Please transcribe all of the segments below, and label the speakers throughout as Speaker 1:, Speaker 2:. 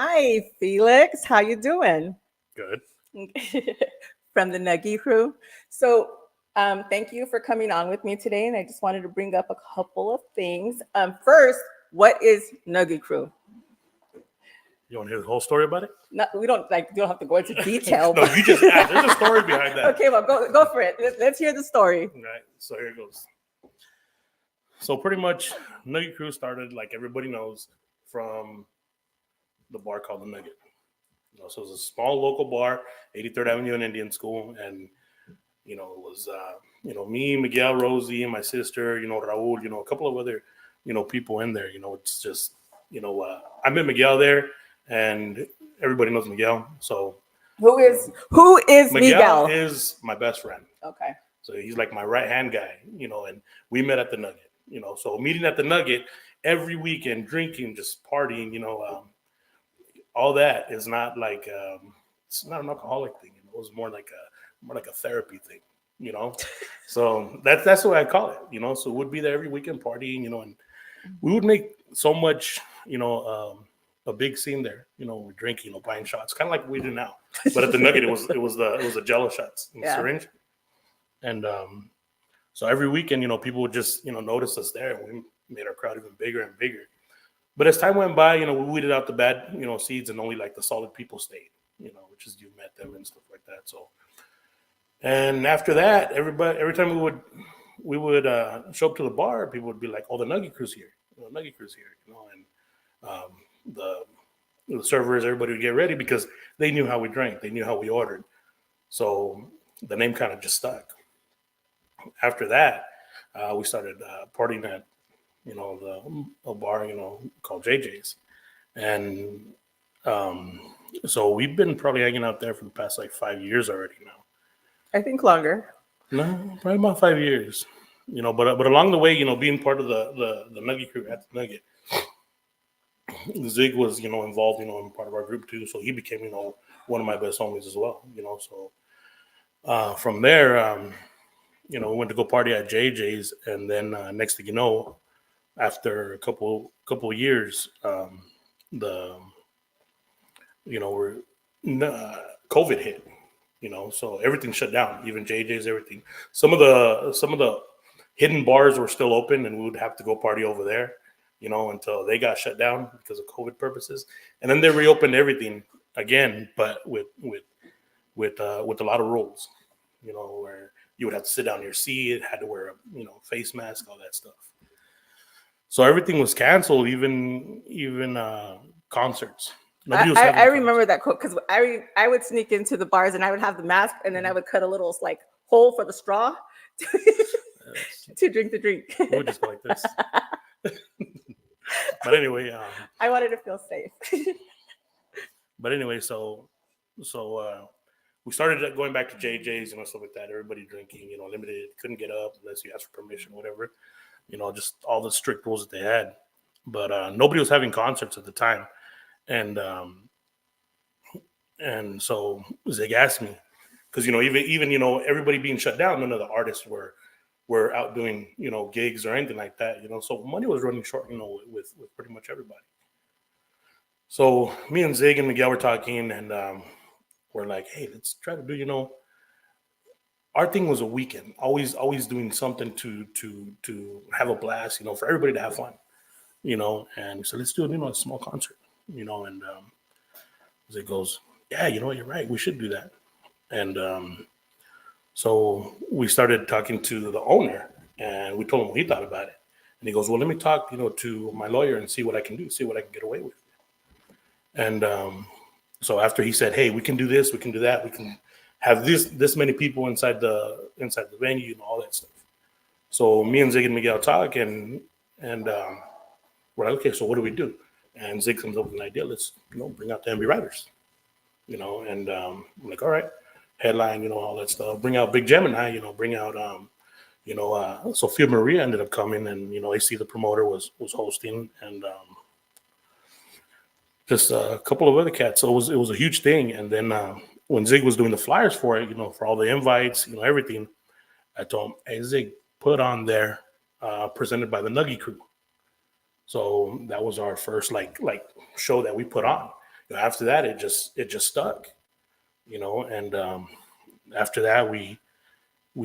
Speaker 1: Hi, Felix. How you doing?
Speaker 2: Good.
Speaker 1: From the Nuggie Crew. Thank you for coming on with me today, and I just wanted to bring up a couple of things. First, what is Nuggie Crew?
Speaker 2: You want to hear the whole story about it?
Speaker 1: Not, we don't like. You don't have to go into detail.
Speaker 2: No, you just asked. There's a story behind that.
Speaker 1: Okay, well, go for it. Let's hear the story.
Speaker 2: Right. So here it goes. So pretty much, Nuggie Crew started, like everybody knows, from the bar called the Nugget. So it was a small local bar, 83rd Avenue and Indian School, and it was me, Miguel, Rosie, and my sister, Raul, a couple of other people in there. It's just I met Miguel there, and everybody knows Miguel. So
Speaker 1: who is Miguel?
Speaker 2: Is my best friend.
Speaker 1: Okay.
Speaker 2: So he's like my right hand guy, and we met at the Nugget. So meeting at the Nugget every weekend, drinking, just partying, all that is not like it's not an alcoholic thing. It was more like a therapy thing, So that's what I call it, So we'd be there every weekend partying, and we would make so much, a big scene there, we're drinking, buying shots, kind of like we do now. But at the Nugget, it was the Jello shots in the syringe, and so every weekend, people would just notice us there, and we made our crowd even bigger and bigger. But as time went by, we weeded out the bad, seeds, and only like the solid people stayed, which is you met them and stuff like that. So, and after that, every time we would show up to the bar, people would be like, "Oh, the Nuggie Crew's here, Nuggie Crew's here," and the servers, everybody would get ready because they knew how we drank, they knew how we ordered, so the name kind of just stuck. After that, we started partying at a bar, called JJ's. And so we've been probably hanging out there for the past like 5 years already now.
Speaker 1: I think longer.
Speaker 2: No, probably about 5 years. But along the way, being part of the Nuggie Crew at the Nugget, Zig was, involved, in part of our group too. So he became, one of my best homies as well, So from there, we went to go party at JJ's, and then next thing you know, after a couple of years, COVID hit, so everything shut down, even JJ's, everything. Some of the hidden bars were still open, and we would have to go party over there, until they got shut down because of COVID purposes, and then they reopened everything again, but with a lot of rules, where you would have to sit down in your seat, had to wear a face mask, all that stuff. So everything was canceled, even concerts.
Speaker 1: I remember that quote because I would sneak into the bars and I would have the mask, and then I would cut a little like hole for the straw to drink the drink.
Speaker 2: We would just go like this. But anyway,
Speaker 1: I wanted to feel safe.
Speaker 2: But anyway, so we started going back to JJ's, stuff like that. Everybody drinking, limited, couldn't get up unless you asked for permission, whatever. Just all the strict rules that they had. But nobody was having concerts at the time. And so Zig asked me, because, even everybody being shut down, none of the artists were out doing, gigs or anything like that, So money was running short, with pretty much everybody. So me and Zig and Miguel were talking, and we're like, hey, let's try to do, our thing was a weekend, always doing something to have a blast, for everybody to have fun, and so let's do a small concert, and Zig goes, yeah, you're right, we should do that. And so we started talking to the owner, and we told him what he thought about it, and he goes, well, let me talk, to my lawyer and see what I can do, see what I can get away with. And so after he said, hey, we can do this, we can do that, we can have this many people inside the venue and all that stuff. So me and Zig and Miguel talk, and we're like, okay, so what do we do? And Zig comes up with an idea. Let's bring out the MB Riders, and I'm like, all right, headline, all that stuff. Bring out Big Gemini, bring out Sophia Maria ended up coming, and AC the promoter was hosting, and just a couple of other cats. So it was a huge thing. And then when Zig was doing the flyers for it, for all the invites, everything, I told him, hey, Zig, put on there, presented by the Nuggie Crew. So that was our first like show that we put on. After that, it just stuck, and after that we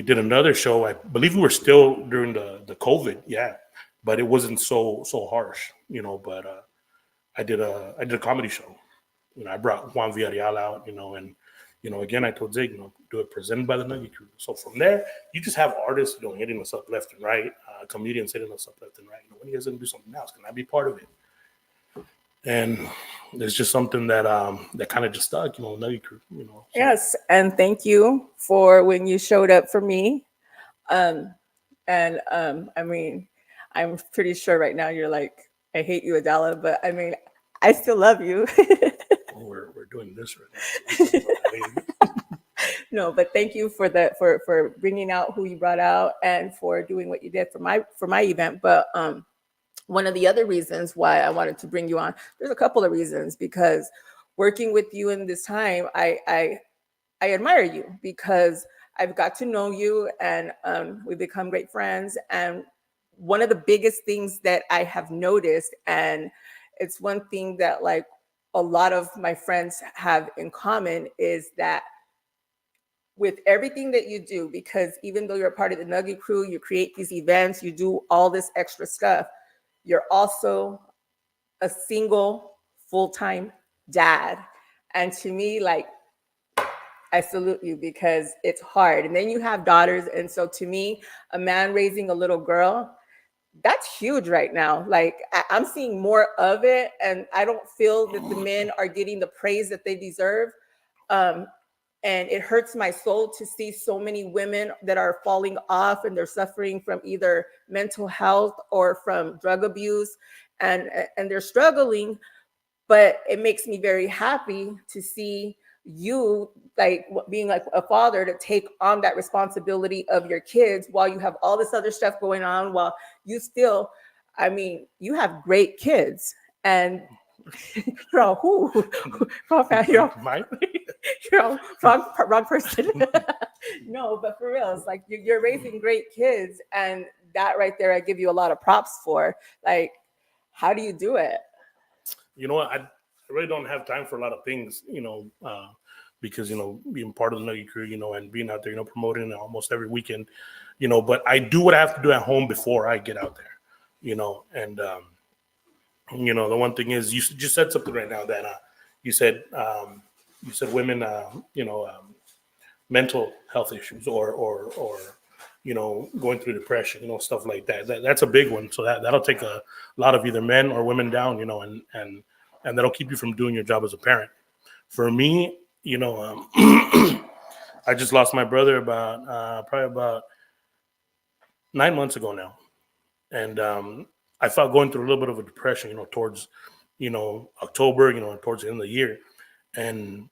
Speaker 2: did another show. I believe we were still during the COVID, yeah, but it wasn't so harsh, But I did a comedy show. I brought Juan Villarreal out, and again I told Zig, do it presented by the Nuggie Crew. So from there, you just have artists, hitting us up left and right, comedians hitting us up left and right. When you guys gonna do something else? Can I be part of it? And it's just something that kind of just stuck, Nuggie Crew, So.
Speaker 1: Yes, and thank you for when you showed up for me. Um, and I mean, I'm pretty sure right now you're like, I hate you, Adela, but I mean, I still love you.
Speaker 2: We're doing this right now.
Speaker 1: No, but thank you for for bringing out who you brought out and for doing what you did for my event. But one of the other reasons why I wanted to bring you on, there's a couple of reasons, because working with you in this time, I admire you because I've got to know you, and we've become great friends. And one of the biggest things that I have noticed, and it's one thing that like a lot of my friends have in common, is that with everything that you do, because even though you're a part of the Nuggie Crew, you create these events, you do all this extra stuff, you're also a single full-time dad. And to me, like, I salute you because it's hard. And then you have daughters. And so to me, a man raising a little girl, that's huge right now. Like I'm seeing more of it, and I don't feel that the men are getting the praise that they deserve. Um, and it hurts my soul to see so many women that are falling off and they're suffering from either mental health or from drug abuse, and they're struggling. But it makes me very happy to see you like being like a father to take on that responsibility of your kids while you have all this other stuff going on, while you still, I mean, you have great kids. And you're all wrong fan, you're all wrong person. No, but for real, it's like you're raising great kids, and that right there I give you a lot of props for. Like, how do you do it?
Speaker 2: You know what? I really don't have time for a lot of things, because, being part of the Nuggie Crew, and being out there, promoting almost every weekend, but I do what I have to do at home before I get out there, and, the one thing is you just said something right now that you said women, mental health issues or going through depression, stuff like that. That's a big one. So that'll take a lot of either men or women down, and that'll keep you from doing your job as a parent. For me, I just lost my brother probably about 9 months ago now, and I felt going through a little bit of a depression, towards October, towards the end of the year, and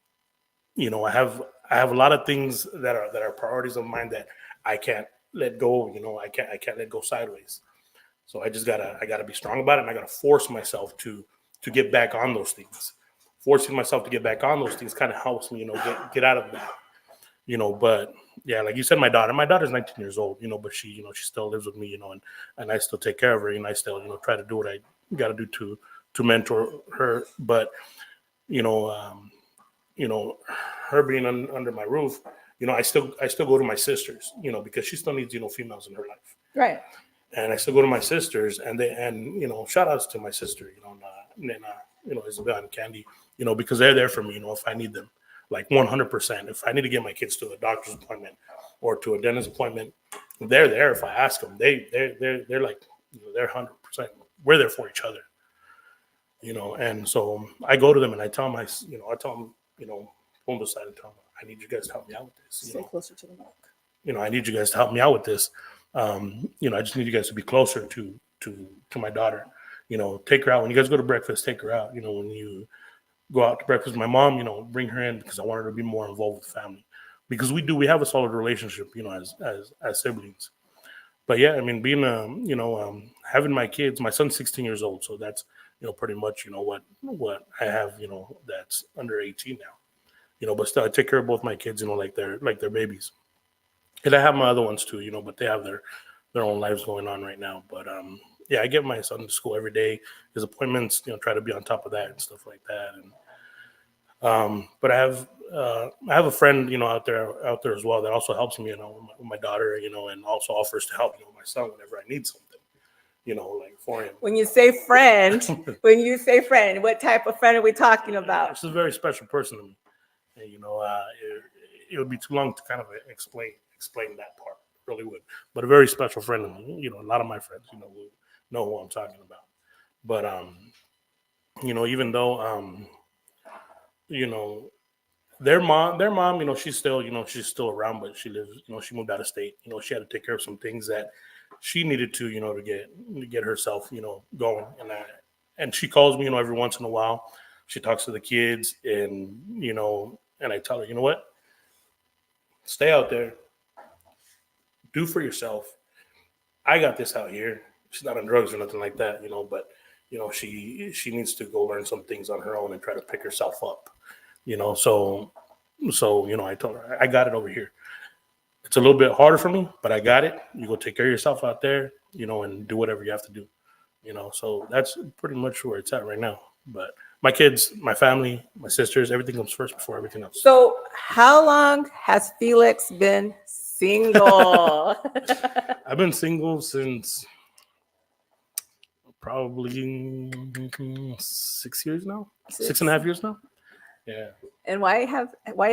Speaker 2: I have a lot of things that are priorities of mine that I can't let go. I can't let go sideways. So I gotta be strong about it, and I gotta force myself to get back on those things. Forcing myself to get back on those things kind of helps me, get out of that. But yeah, like you said, my daughter's 19 years old, but she still lives with me, and I still take care of her, and I still, try to do what I got to do to mentor her. But, you know, um, her being under my roof, I still go to my sisters, because she still needs, females in her life.
Speaker 1: Right.
Speaker 2: And I still go to my sisters, and shout outs to my sister, Nena, Isabel and Candy, because they're there for me, if I need them. Like 100%. If I need to get my kids to a doctor's appointment or to a dentist appointment, they're there. If I ask them, they're like, they're 100%. We're there for each other, And so I go to them and I tell them, pull them aside and tell them, I need you guys to help me out with this.
Speaker 1: Stay closer to the mic.
Speaker 2: I need you guys to help me out with this. I just need you guys to be closer to my daughter. Take her out when you guys go to breakfast. Take her out. When you go out to breakfast with my mom, bring her in, because I want her to be more involved with the family, because we have a solid relationship, as siblings. But yeah, I mean, being having my kids, my son's 16 years old, so that's pretty much what I have, that's under 18 now, but still I take care of both my kids, like they're babies, and I have my other ones too, but they have their own lives going on right now. But I get my son to school every day, his appointments, try to be on top of that and stuff like that. And But I have a friend, out there as well that also helps me, with my daughter, and also offers to help, my son whenever I need something, like for him.
Speaker 1: When you say friend, what type of friend are we talking about?
Speaker 2: She's a very special person to me. And, it would be too long to kind of explain that part. Really would. But a very special friend to me. A lot of my friends, will know who I'm talking about. But even though you know, their mom, she's still around, but she lives, she moved out of state. She had to take care of some things that she needed to, to get herself, going. And she calls me, every once in a while. She talks to the kids, and I tell her, you know what? Stay out there, do for yourself. I got this out here. She's not on drugs or nothing like that, but she needs to go learn some things on her own and try to pick herself up. So I told her I got it over here. It's a little bit harder for me, but I got it. You go take care of yourself out there, and do whatever you have to do. So that's pretty much where it's at right now. But my kids, my family, my sisters, everything comes first before everything else.
Speaker 1: So how long has Felix been single?
Speaker 2: I've been single since probably 6 years now, 6.5 years now. Yeah.
Speaker 1: And why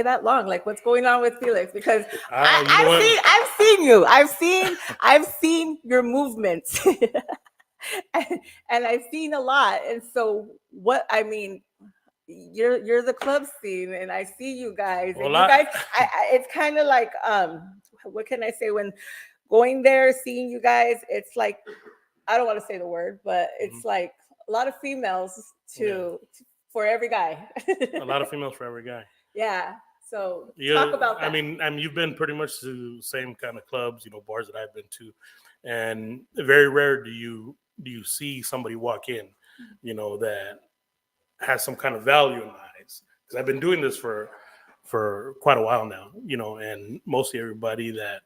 Speaker 1: that long? Like, what's going on with Felix? Because
Speaker 2: I've
Speaker 1: I've seen your movements, and I've seen a lot. And so, you're the club scene, and I see you guys. And you guys, it's kind of like what can I say? When going there, seeing you guys, it's like, I don't want to say the word, but it's like a lot of females for every guy.
Speaker 2: A lot of females for every guy.
Speaker 1: Yeah. So talk about that.
Speaker 2: I mean, you've been pretty much to the same kind of clubs, bars that I've been to, and very rare do you see somebody walk in, that has some kind of value in my eyes. Because I've been doing this for quite a while now, and mostly everybody that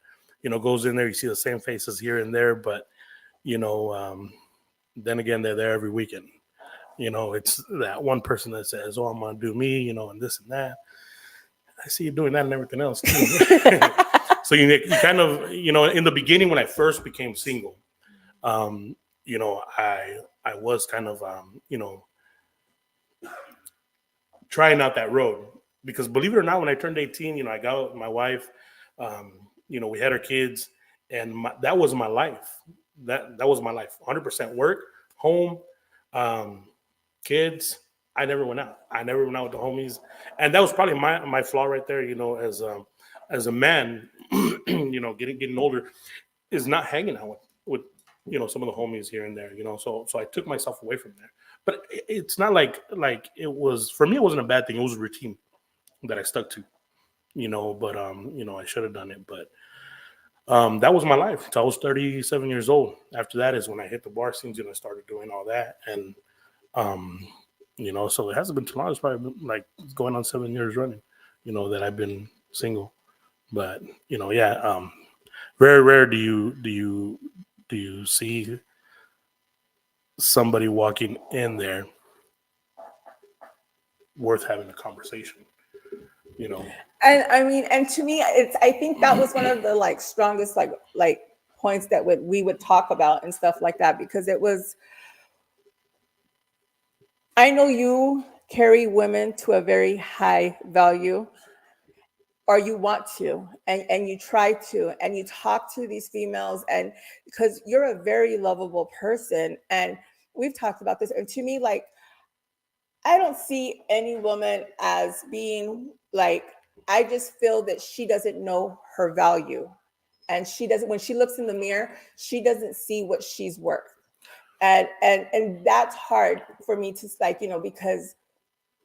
Speaker 2: goes in there, you see the same faces here and there, but then again, they're there every weekend. It's that one person that says, "Oh, I'm gonna do me," and this and that. I see you doing that and everything else too. So you kind of, in the beginning when I first became single, I was kind of, trying out that road, because believe it or not, when I turned 18, I got with my wife, we had our kids, and that was my life. That was my life. 100% work, home, kids. I never went out. I never went out with the homies, and that was probably my flaw right there. As a man, getting older, is not hanging out with some of the homies here and there. So I took myself away from there. But it's not like it was, for me. It wasn't a bad thing. It was a routine that I stuck to. But I should have done it. But that was my life until I was 37 years old. After that is when I hit the bar scenes and I started doing all that. And so it hasn't been too long. It's probably been like going on 7 years running, that I've been single. But very rare do you see somebody walking in there worth having a conversation.
Speaker 1: And I mean, and to me, I think that was one of the strongest points that we would talk about and stuff like that, because it was, I know you carry women to a very high value, or you want to, and you try to, and you talk to these females, and because you're a very lovable person, and we've talked about this, and to me, I don't see any woman as being I just feel that she doesn't know her value, and she doesn't, when she looks in the mirror, she doesn't see what she's worth. And that's hard for me to because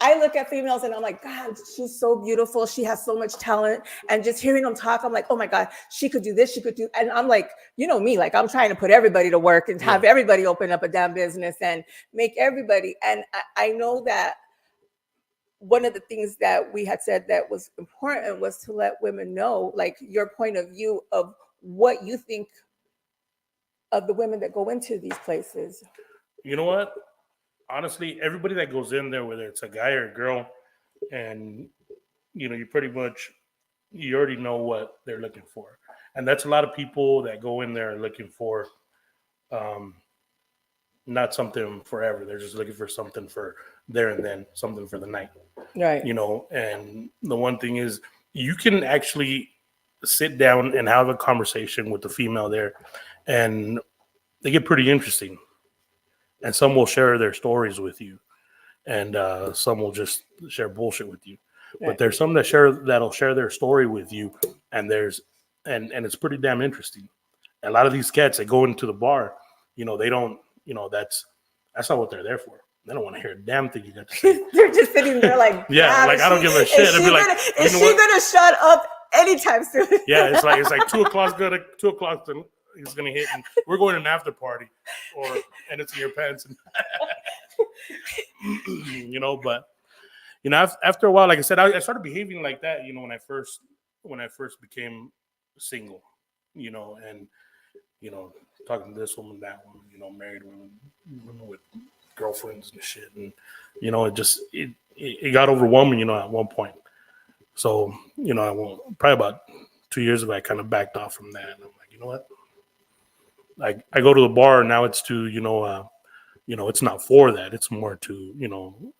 Speaker 1: I look at females and I'm like, God, she's so beautiful. She has so much talent. And just hearing them talk, I'm like, oh my God, she could do this. She could do. And I'm like, me, I'm trying to put everybody to work and have everybody open up a damn business and make everybody. And I know that one of the things that we had said that was important was to let women know, your point of view of what you think of the women that go into these places.
Speaker 2: You know what? Honestly, everybody that goes in there, whether it's a guy or a girl, and you pretty much you already know what they're looking for, and that's a lot of people that go in there looking for um, not something forever. They're just looking for something for there and then, something for the night.
Speaker 1: Right.
Speaker 2: And the one thing is you can actually sit down and have a conversation with the female there, and they get pretty interesting. And some will share their stories with you, and some will just share bullshit with you. But
Speaker 1: Right.
Speaker 2: there's some that'll share their story with you, and and it's pretty damn interesting. A lot of these cats that go into the bar, they don't, that's not what they're there for. They don't want to hear a damn thing you got to say.
Speaker 1: They're just sitting there like,
Speaker 2: Yeah, like I don't give a shit.
Speaker 1: Is
Speaker 2: I'd
Speaker 1: she
Speaker 2: be like,
Speaker 1: gonna shut up anytime soon?
Speaker 2: Yeah, it's like 2 o'clock. 2 o'clock. He's gonna hit, and we're going to an after party, and it's in your pants, and But after a while, like I said, I started behaving like that. When I first became single, and talking to this woman, that one, married women, with girlfriends and shit, and it got overwhelming, at one point. So I won't, probably about 2 years ago, I kind of backed off from that, and I'm like, you know what? I go to the bar now. It's to it's not for that. It's more to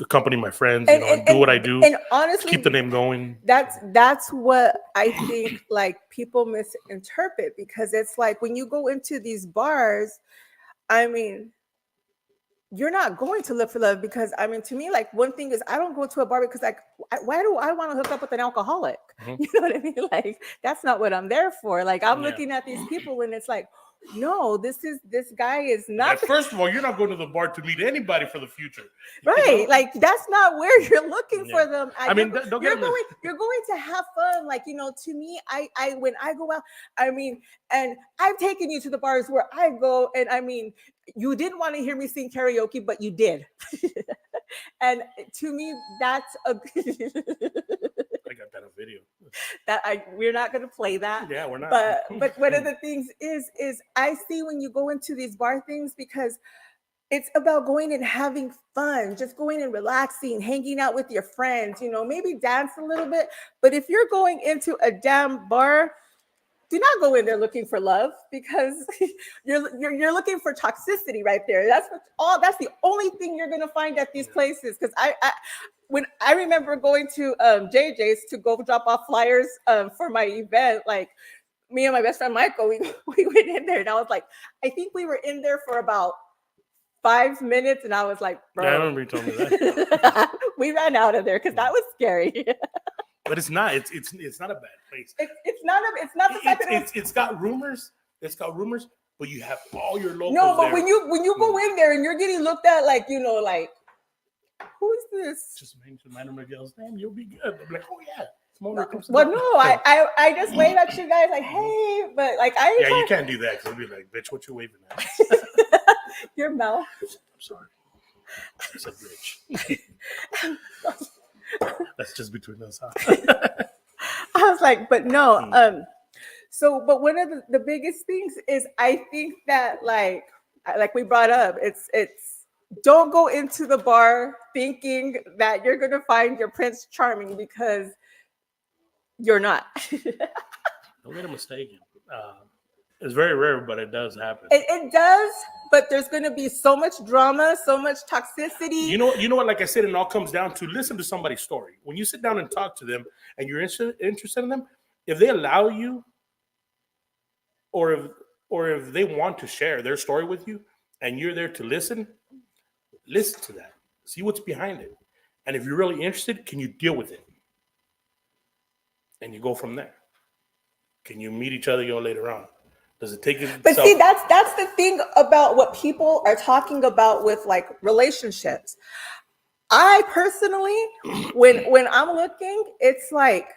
Speaker 2: accompany my friends, and do what I do,
Speaker 1: and honestly,
Speaker 2: keep the name going.
Speaker 1: That's what I think like people misinterpret, because it's like when you go into these bars, I mean, you're not going to look for love, because I mean, to me, like, one thing is, I don't go to a bar because, like, why do I want to hook up with an alcoholic?
Speaker 2: Mhm.
Speaker 1: You know what I mean? Like, that's not what I'm there for. Like, I'm
Speaker 2: Yeah.
Speaker 1: looking at these people, and it's like, no, this guy is not.
Speaker 2: First of all, you're not going to the bar to meet anybody for the future,
Speaker 1: right? Like, that's not where you're looking for them.
Speaker 2: I mean, don't get
Speaker 1: you're going to have fun. Like, to me, I when I go out, I mean, and I've taken you to the bars where I go, and I mean, you didn't want to hear me sing karaoke, but you did. And to me, that's a
Speaker 2: I got that on video.
Speaker 1: we're not going to play that.
Speaker 2: Yeah, we're not.
Speaker 1: But one of the things is I see when you go into these bar things, because it's about going and having fun, just going and relaxing, hanging out with your friends, maybe dance a little bit. But if you're going into a damn bar, do not go in there looking for love, because you're looking for toxicity right there. That's the only thing you're gonna find at these places. Because when I remember going to JJ's to go drop off flyers for my event, like, me and my best friend Michael, we went in there, and I was like, I think we were in there for about 5 minutes, and I was like, bro,
Speaker 2: yeah, I remember you told me that.
Speaker 1: we ran out of there because that was scary.
Speaker 2: But it's not. It's not a bad place.
Speaker 1: It's not the fact that
Speaker 2: it's got rumors. It's got rumors, but you have all your locals.
Speaker 1: No, but
Speaker 2: there.
Speaker 1: when you go in there and you're getting looked at like, like, who is this?
Speaker 2: Just mention Madam Miguel's name, you'll be good. I'm like, oh yeah.
Speaker 1: Well, no, I just wave at you guys like, hey, but like
Speaker 2: you can't do that, because I'll be like, bitch, what you waving at?
Speaker 1: Your mouth.
Speaker 2: I'm sorry. I said bitch. That's just between us. Huh?
Speaker 1: I was like, but no. So, but one of the biggest things is, I think that like we brought up, it's don't go into the bar thinking that you're gonna find your Prince Charming, because you're not.
Speaker 2: Don't get a mistaken. It's very rare, but it does happen.
Speaker 1: It does, but there's going to be so much drama, so much toxicity.
Speaker 2: You know what? Like I said, it all comes down to listen to somebody's story. When you sit down and talk to them, and you're interested in them, if they allow you, or if they want to share their story with you, and you're there to listen to that. See what's behind it, and if you're really interested, can you deal with it? And you go from there. Can you meet each other later on? Does it take it?
Speaker 1: But see, that's the thing about what people are talking about with like relationships. I personally, when I'm looking, it's like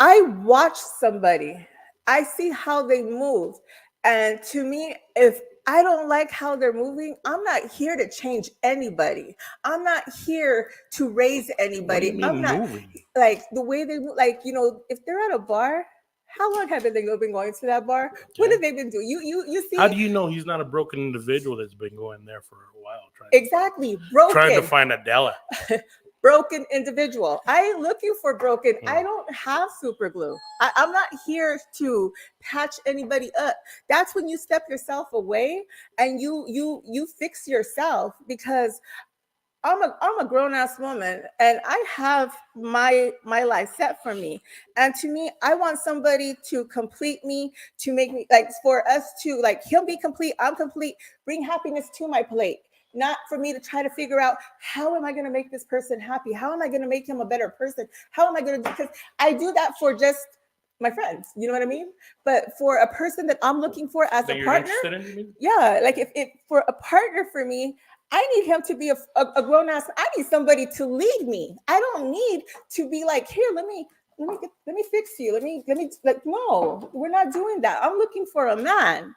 Speaker 1: I watch somebody, I see how they move, and to me, if I don't like how they're moving, I'm not here to change anybody. I'm not here to raise anybody.
Speaker 2: What do you mean
Speaker 1: I'm not
Speaker 2: moving?
Speaker 1: like the way they move. Like, if they're at a bar How long have they been going to that bar? What have they been doing? You see?
Speaker 2: How do you know he's not a broken individual that's been going there for a while
Speaker 1: Exactly,
Speaker 2: trying to
Speaker 1: broken.
Speaker 2: find Adela?
Speaker 1: Broken individual. I ain't looking for broken. I
Speaker 2: Mm.
Speaker 1: don't have super glue. I'm not here to patch anybody up. That's when you step yourself away and you fix yourself, because I'm a grown ass woman and I have my life set for me. And to me, I want somebody to complete me, to make me, like, for us to, like, he'll be complete, I'm complete, bring happiness to my plate. Not for me to try to figure out, how am I going to make this person happy? How am I going to make him a better person? How am I going to do, because I do that for just my friends, you know what I mean? But for a person that I'm looking for as
Speaker 2: That
Speaker 1: a
Speaker 2: you're
Speaker 1: partner,
Speaker 2: interested in, you mean?
Speaker 1: yeah, like if for a partner for me, I need him to be a grown ass. I need somebody to lead me. I don't need to be like, here, let me fix you. Let me like, no, we're not doing that. I'm looking for a man.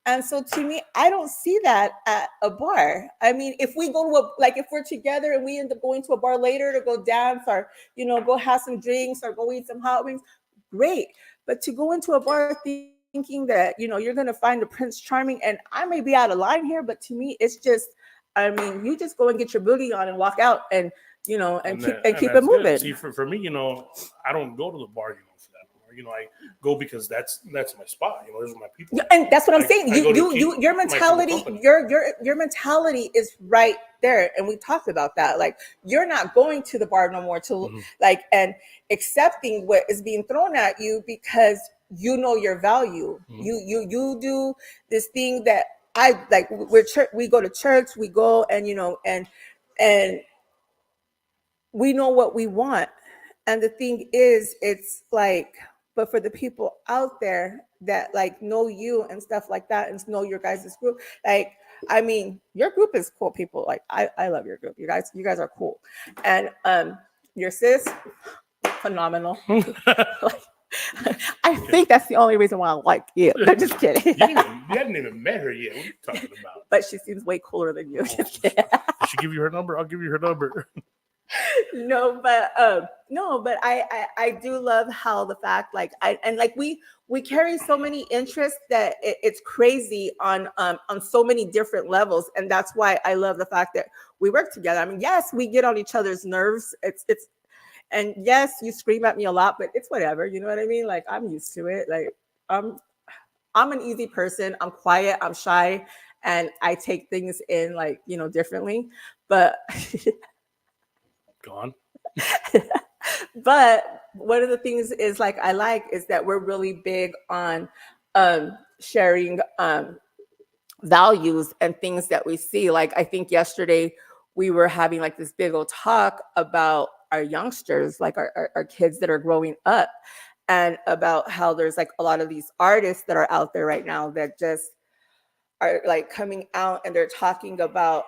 Speaker 1: And so to me, I don't see that at a bar. I mean, if we go to if we're together and we end up going to a bar later to go dance, or, go have some drinks or go eat some hot wings, great. But to go into a bar thinking that, you're going to find a Prince Charming, and I may be out of line here, but to me, it's just, I mean, you just go and get your booty on and walk out, and keep it
Speaker 2: That's
Speaker 1: moving.
Speaker 2: good. See, for me, I don't go to the bar, for that. I go because that's my spot. Those are my people.
Speaker 1: Yeah, and that's what I'm saying. Your
Speaker 2: my
Speaker 1: mentality,
Speaker 2: company.
Speaker 1: your mentality is right there, and we talked about that. Like, you're not going to the bar no more to and accepting what is being thrown at you, because you know your value. You do this thing that I like. We go to church. We go and and we know what we want. And the thing is, it's like, but for the people out there that like know you and stuff like that, and know your guys' group, like, I mean, your group is cool, people. Like, I love your group. You guys are cool. And your sis, phenomenal. Like, I think that's the only reason why I like you. I'm just kidding.
Speaker 2: You hadn't even met her yet. What are you talking about?
Speaker 1: But she seems way cooler than you.
Speaker 2: Did she give you her number? I'll give you her number.
Speaker 1: No, but I do love how the fact, like, we carry so many interests that it's crazy on so many different levels. And that's why I love the fact that we work together. I mean, yes, we get on each other's nerves. And yes, you scream at me a lot, but it's whatever. You know what I mean? Like, I'm used to it. Like, I'm an easy person. I'm quiet. I'm shy, and I take things in, like, differently. But
Speaker 2: Go on.
Speaker 1: but one of the things is, like, I like is that we're really big on sharing values and things that we see. Like, I think yesterday we were having like this big old talk about our youngsters, like our kids that are growing up, and about how there's like a lot of these artists that are out there right now that just are like coming out, and they're talking about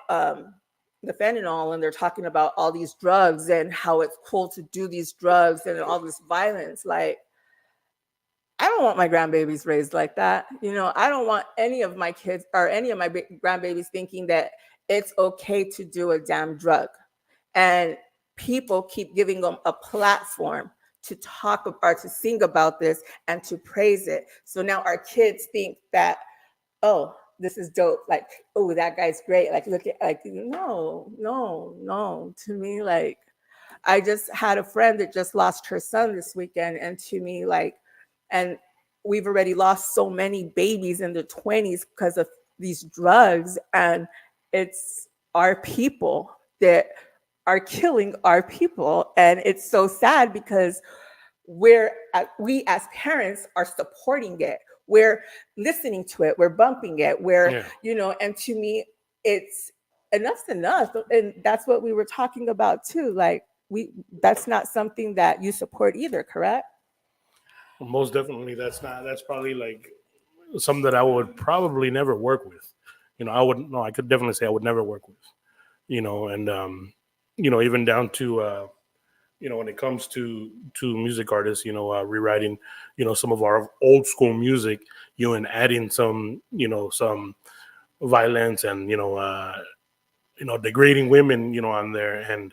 Speaker 1: the fentanyl, and they're talking about all these drugs and how it's cool to do these drugs and all this violence. Like, I don't want my grandbabies raised like that. I don't want any of my kids or any of my grandbabies thinking that it's okay to do a damn drug. And people keep giving them a platform to talk or to sing about this and to praise it. So now our kids think that, oh, this is dope. Like, oh, that guy's great. Like, look at, like, no. To me, like, I just had a friend that just lost her son this weekend. And to me, like, and we've already lost so many babies in their 20s because of these drugs. And it's our people that are killing our people. And it's so sad because we as parents are supporting it. We're listening to it. We're bumping it. And to me, it's enough's enough. And that's what we were talking about too. Like, that's not something that you support either, correct?
Speaker 2: Well, most definitely, that's probably like something that I would probably never work with. I could definitely say I would never work with. And even down to when it comes to music artists, rewriting, some of our old school music, and adding some violence and degrading women, on there, and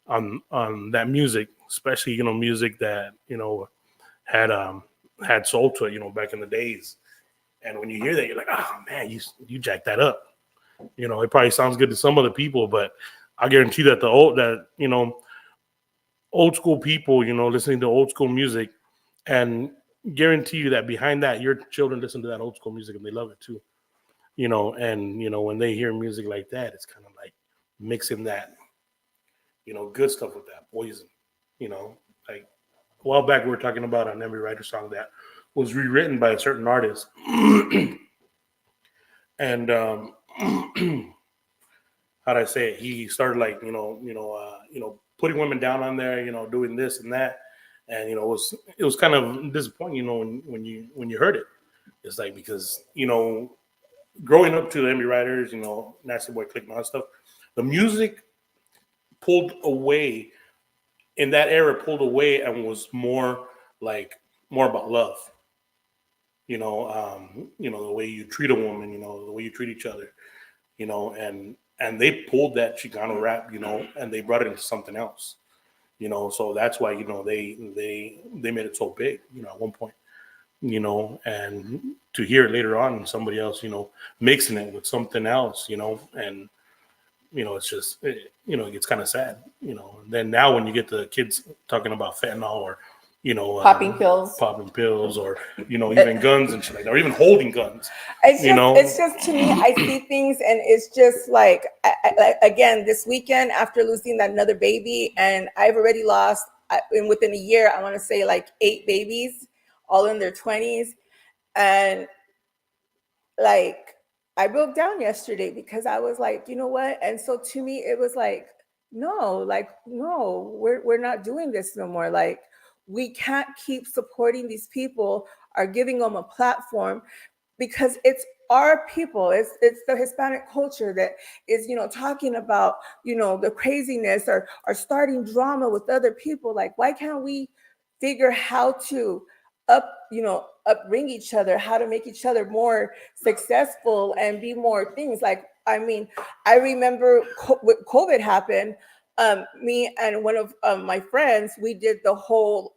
Speaker 2: on that music, especially music that had had soul to it, back in the days. And when you hear that, you're like, oh man, you jacked that up. It probably sounds good to some other people, but I guarantee that old school people, listening to old school music, and guarantee you that behind that, your children listen to that old school music and they love it too. And when they hear music like that, it's kind of like mixing that, good stuff with that poison. Like a while back we were talking about an Emmy Writer song that was rewritten by a certain artist, and how do I say it? He started like putting women down on there, doing this and that, and it was kind of disappointing, when you heard it. It's like because growing up to the Emmy Writers, Nasty Boy Click and all that stuff, the music pulled away in that era, and was more like more about love. The way you treat a woman, the way you treat each other, and they pulled that Chicano rap, and they brought it into something else, so that's why, they made it so big, at one point, and to hear it later on somebody else, mixing it with something else, and it's just, it gets kind of sad, and then now when you get the kids talking about fentanyl or,
Speaker 1: Popping pills.
Speaker 2: popping pills, or, even guns and shit like that, or even holding guns,
Speaker 1: It's just to me, I see things and it's just like, like again, this weekend after losing that another baby, and I've already lost, within a year, I want to say like 8 babies, all in their 20s. And like, I broke down yesterday because I was like, you know what? And so to me, it was like, no, we're not doing this no more. Like, we can't keep supporting these people or giving them a platform, because it's our people, it's the Hispanic culture that is, talking about, the craziness, or starting drama with other people. Like, why can't we figure how to upbring each other, how to make each other more successful and be more things. Like, I mean, I remember when COVID happened, me and one of my friends, we did the whole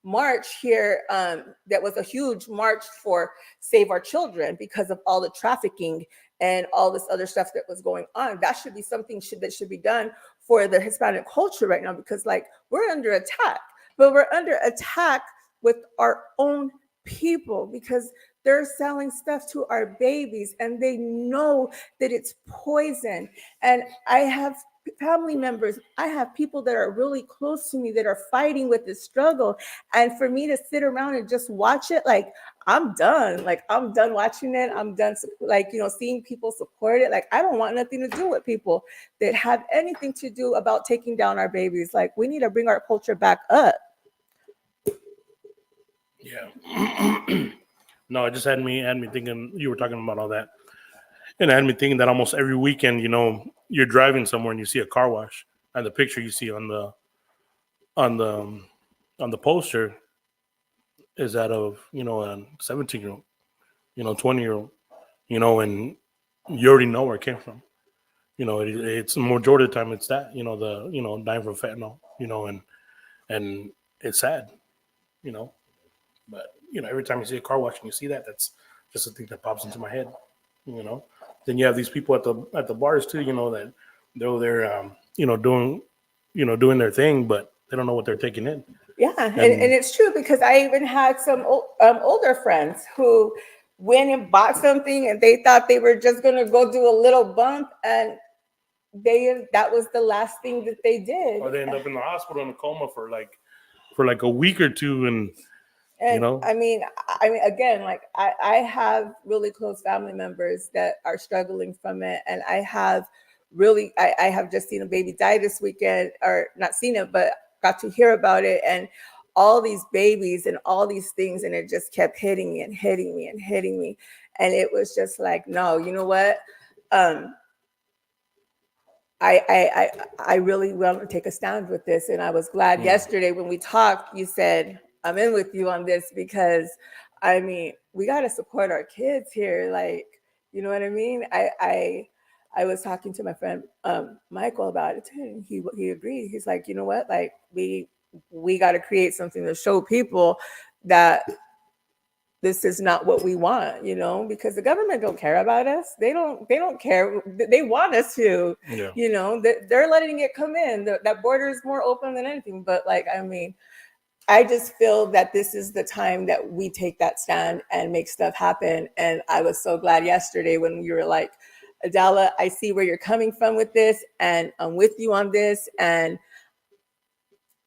Speaker 1: march here, that was a huge march for Save Our Children, because of all the trafficking and all this other stuff that was going on. That should be something that should be done for the Hispanic culture right now, because like, we're under attack, but we're under attack with our own people, because they're selling stuff to our babies and they know that it's poison. And I have family members, I have people that are really close to me that are fighting with this struggle, and for me to sit around and just watch it, like, I'm done. Like, I'm done watching it. I'm done, like, seeing people support it. Like, I don't want nothing to do with people that have anything to do about taking down our babies. Like, we need to bring our culture back up.
Speaker 2: Yeah. No, it just had me thinking, you were talking about all that, and it had me thinking that almost every weekend, you're driving somewhere and you see a car wash, and the picture you see on the on the poster is that of, a 17-year-old, 20-year-old, and you already know where it came from. It's the majority of the time it's that, dying from fentanyl, and it's sad, you know. But every time you see a car wash and you see that, that's just a thing that pops into my head. Then you have these people at the bars too. That they're doing their thing, but they don't know what they're taking in.
Speaker 1: Yeah, and it's true, because I even had some older friends who went and bought something and they thought they were just gonna go do a little bump, and that was the last thing that they did.
Speaker 2: Or they end up in the hospital in a coma for like a week or two, and
Speaker 1: I mean, again, like, I have really close family members that are struggling from it, and I have just seen a baby die this weekend, or not seen it, but got to hear about it, and all these babies and all these things, and it just kept hitting me and hitting me and hitting me, and it was just like, no, you know what? I really want to take a stand with this, and I was glad yesterday when we talked, you said, I'm in with you on this, because I mean, we got to support our kids here. Like, you know what I mean? I was talking to my friend Michael about it too, and he agreed. He's like, you know what? Like, we got to create something to show people that this is not what we want, you know, because the government don't care about us. They don't care. They want us to, you know, they're letting it come in. That border is more open than anything. But like, I mean, I just feel that this is the time that we take that stand and make stuff happen. And I was so glad yesterday when you were like, Adela, I see where you're coming from with this, and I'm with you on this, and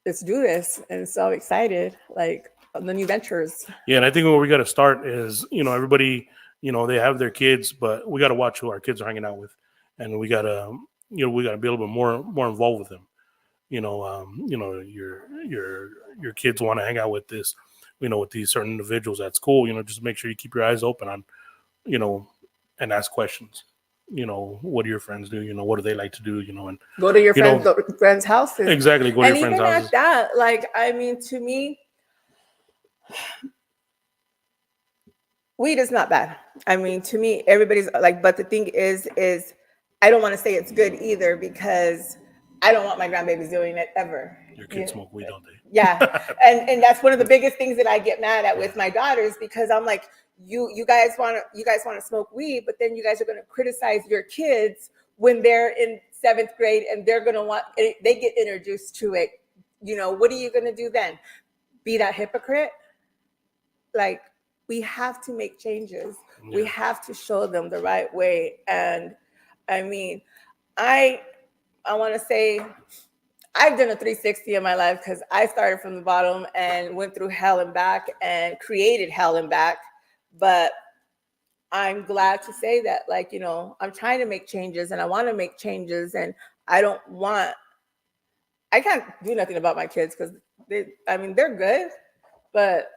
Speaker 1: let's do this. And so excited, like, the new ventures.
Speaker 2: Yeah, and I think where we got to start is, you know, everybody, you know, they have their kids, but we got to watch who our kids are hanging out with, and we got to, you know, we got to be a little bit more involved with them. You know, your kids want to hang out with this, you know, with these certain individuals at school. You know, just make sure you keep your eyes open on, you know, and ask questions. You know, what do your friends do? You know, what do they like to do? You know, and
Speaker 1: go to your friends' houses.
Speaker 2: Exactly, go to your friends' houses.
Speaker 1: And even at that, like, I mean, to me, weed is not bad. I mean, to me, everybody's like, but the thing is I don't want to say it's good either, because I don't want my grandbabies doing it ever.
Speaker 2: Your kids smoke weed all day.
Speaker 1: Yeah. and that's one of the biggest things that I get mad at with my daughters, because I'm like, you guys want to smoke weed, but then you guys are going to criticize your kids when they're in 7th grade and they're going to they get introduced to it. You know, what are you going to do then? Be that hypocrite? Like, we have to make changes. Yeah. We have to show them the right way. And I mean, I want to say I've done a 360 in my life, because I started from the bottom and went through hell and back and created hell and back. But I'm glad to say that, like, you know, I'm trying to make changes, and I want to make changes, and I can't do nothing about my kids, because they're good, but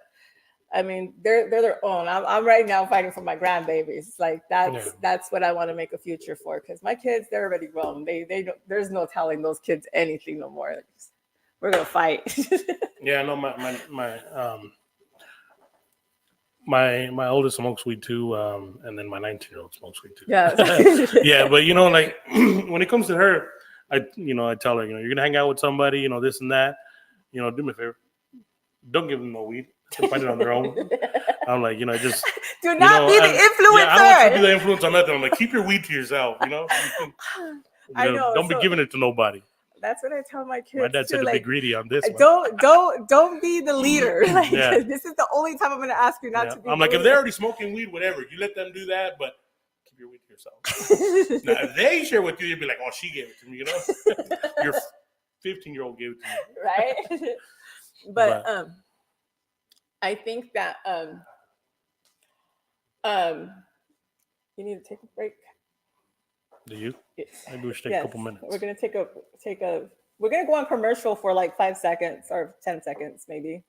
Speaker 1: I mean, they're their own. I'm right now fighting for my grandbabies. Like, that's what I want to make a future for, because my kids, they're already grown. They don't, there's no telling those kids anything no more. We're gonna fight.
Speaker 2: Yeah, no, my oldest smokes weed too, and then my 19-year-old smokes weed too.
Speaker 1: Yeah.
Speaker 2: Yeah, but you know, like, when it comes to her, I tell her, you know, you're gonna hang out with somebody, you know, this and that, you know, do me a favor, don't give them no weed. They'll find it on their own. I'm like, you know, just
Speaker 1: do not be the influencer.
Speaker 2: Yeah, I don't want to be the influence on nothing. I'm like, keep your weed to yourself, you know.
Speaker 1: I know.
Speaker 2: Don't be giving it to nobody.
Speaker 1: That's what I tell my kids.
Speaker 2: My dad said to be greedy on this.
Speaker 1: Don't be the leader. Like,
Speaker 2: yeah.
Speaker 1: This is the only time I'm going to ask you not to be.
Speaker 2: I'm like, if they're already smoking weed, whatever, you let them do that, but keep your weed to yourself. Now, if they share with you, you'd be like, oh, she gave it to me, you know. Your 15-year-old gave it to me,
Speaker 1: right? But I think that you need to take a break.
Speaker 2: Do you? Maybe we should take a couple minutes.
Speaker 1: We're gonna we're gonna go on commercial for like 5 seconds or 10 seconds, maybe.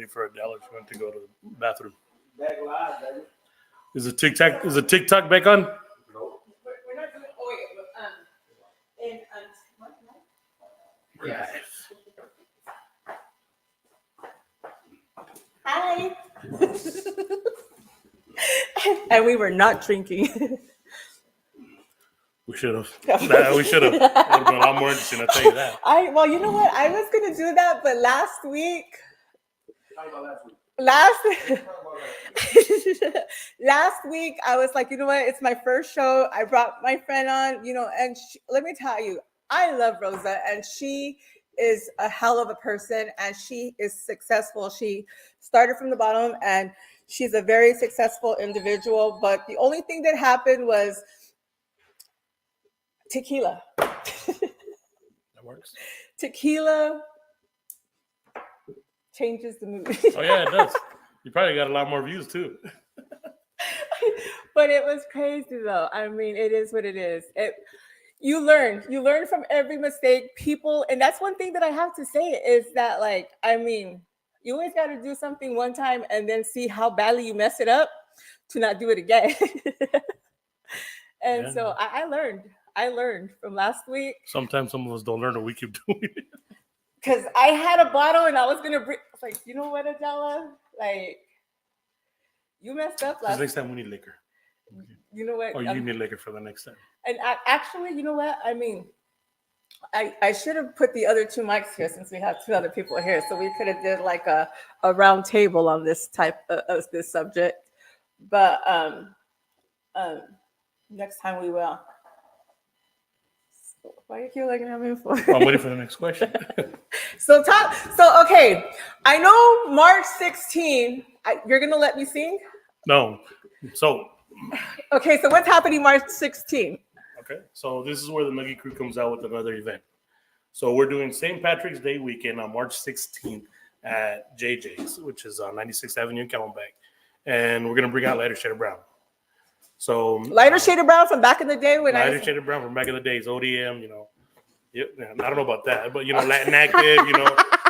Speaker 2: waiting for Adela. She went to go to the bathroom. Back live, baby. Is the TikTok back on?
Speaker 1: Nope. We're not doing. Oh wait, what?
Speaker 2: Yes.
Speaker 1: Hi. And we were not drinking.
Speaker 2: We should have. We should have. It would have been a lot more interesting, I'll tell you that.
Speaker 1: Well, you know what? I was going to do that, but last week.
Speaker 3: Talk about last week.
Speaker 1: Last week, I was like, you know what? It's my first show. I brought my friend on, and let me tell you, I love Rosa, and she is a hell of a person, and she is successful. She started from the bottom, and she's a very successful individual. But the only thing that happened was tequila.
Speaker 2: That works.
Speaker 1: Tequila changes the mood.
Speaker 2: Oh yeah, it does. You probably got a lot more views too.
Speaker 1: But it was crazy though. I mean, it is what it is. You learn from every mistake. People, and that's one thing that I have to say is that, like, I mean, you always got to do something one time and then see how badly you mess it up to not do it again. And so I learned from last week.
Speaker 2: Sometimes some of us don't learn what we keep doing.
Speaker 1: Because I had a bottle and I was gonna bring. I was like, you know what, Adela? Like, you messed up last.
Speaker 2: Next time we need liquor.
Speaker 1: You know what?
Speaker 2: Or you need liquor for the next time.
Speaker 1: And actually, you know what? I mean, I should have put the other two mics here since we have two other people here, so we could have did like a round table on this type of this subject. But next time we will. Why you keep looking at me for?
Speaker 2: I'm waiting for the next question.
Speaker 1: So okay. I know March 16. You're gonna let me sing?
Speaker 2: No. So.
Speaker 1: Okay. So what's happening March 16?
Speaker 2: Okay. So this is where the Nuggie Crew comes out with another event. So we're doing St. Patrick's Day weekend on March 16th at JJ's, which is on 96th Avenue in Camelback, and we're gonna bring out Lighter Shade of Brown. So
Speaker 1: Lighter Shade of Brown from back in the day when
Speaker 2: Lighter Shade of Brown from back in the days, ODM, Yep, I don't know about that, but Latin active,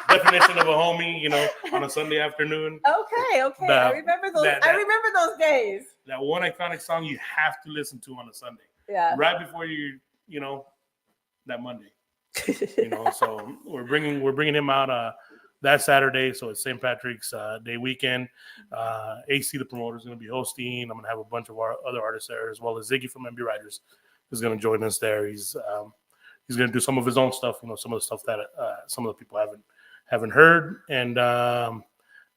Speaker 2: definition of a homie, on a Sunday afternoon.
Speaker 1: Okay. I remember those. I remember those days.
Speaker 2: That one iconic song you have to listen to on a Sunday.
Speaker 1: Yeah.
Speaker 2: Right before that Monday. So we're bringing him out that Saturday. So it's St. Patrick's Day weekend. AC, the promoter, is going to be hosting. I'm going to have a bunch of our other artists there, as well as Ziggy from MB Riders is going to join us there. He's going to do some of his own stuff. Some of the stuff that some of the people haven't heard. And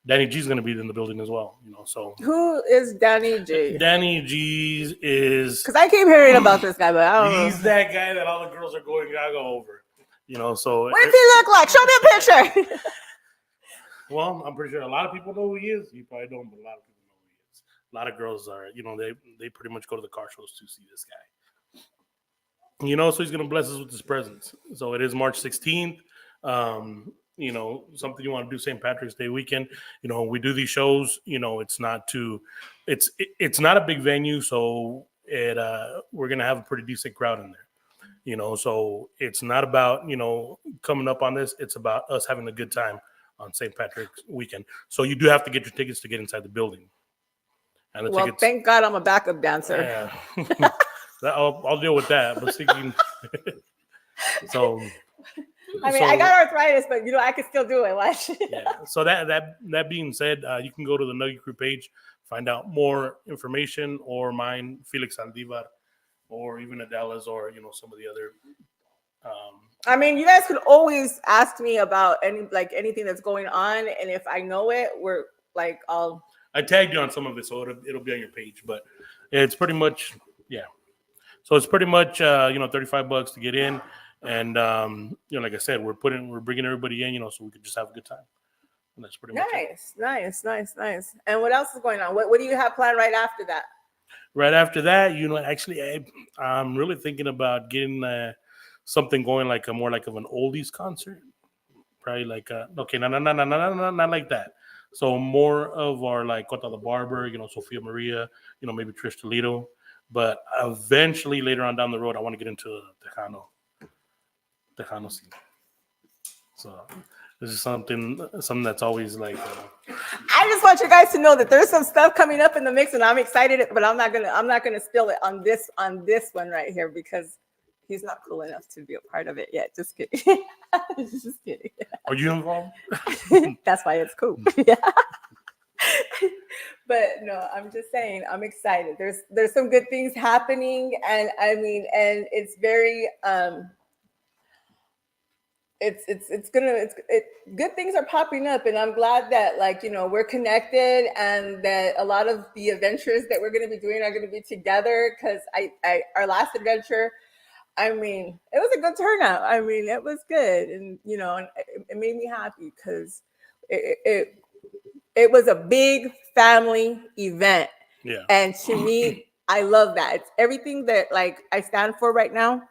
Speaker 2: Danny G's going to be in the building as well. So
Speaker 1: who is Danny G?
Speaker 2: Danny G is
Speaker 1: because I keep hearing about this guy, but I don't know.
Speaker 2: He's that guy that all the girls are going gaga over. So
Speaker 1: what does he look like? Show me a picture.
Speaker 2: Well, I'm pretty sure a lot of people know who he is. You probably don't, but a lot of people know who he is. A lot of girls are, they pretty much go to the car shows to see this guy. So he's going to bless us with his presence. So it is March 16th. Something you want to do St. Patrick's Day weekend. We do these shows. It's not a big venue, so we're going to have a pretty decent crowd in there. So it's not about, coming up on this. It's about us having a good time on St. Patrick's weekend. So you do have to get your tickets to get inside the building. And the tickets,
Speaker 1: thank God I'm a backup dancer.
Speaker 2: Yeah. I'll deal with that. But so
Speaker 1: I got arthritis, but I can still do it. Watch.
Speaker 2: Yeah. So that being said, you can go to the Nuggie Crew page, find out more information, or mine, Felix Aldivar, or even Adela's, or some of the other.
Speaker 1: You guys could always ask me about anything that's going on, and if I know it, we're like
Speaker 2: I tagged you on some of it, so it'll be on your page. But it's pretty much So it's pretty much $35 to get in, and like I said, we're bringing everybody in, so we could just have a good time. And that's pretty much
Speaker 1: nice. And what else is going on? What do you have planned right after that?
Speaker 2: Right after that, actually, I'm really thinking about getting something going like more like of an oldies concert. Probably like not like that. So more of our like Cota the Barber, Sophia Maria, maybe Trish Toledo. But eventually, later on down the road, I want to get into Tejano scene. So this is something that's always like.
Speaker 1: I just want you guys to know that there's some stuff coming up in the mix, and I'm excited. But I'm not gonna spill it on this one right here because he's not cool enough to be a part of it yet. Just kidding. Just kidding.
Speaker 2: Are you involved?
Speaker 1: That's why it's cool. Yeah. But no, I'm just saying I'm excited. There's some good things happening, and I mean, and it's very good things are popping up, and I'm glad that, like, you know, we're connected, and that a lot of the adventures that we're going to be doing are going to be together. Because our last adventure, I mean, it was a good turnout. I mean, it was good, and you know, and it made me happy because it was a big family event.
Speaker 2: Yeah.
Speaker 1: And to me, I love that. It's everything that, like, I stand for right now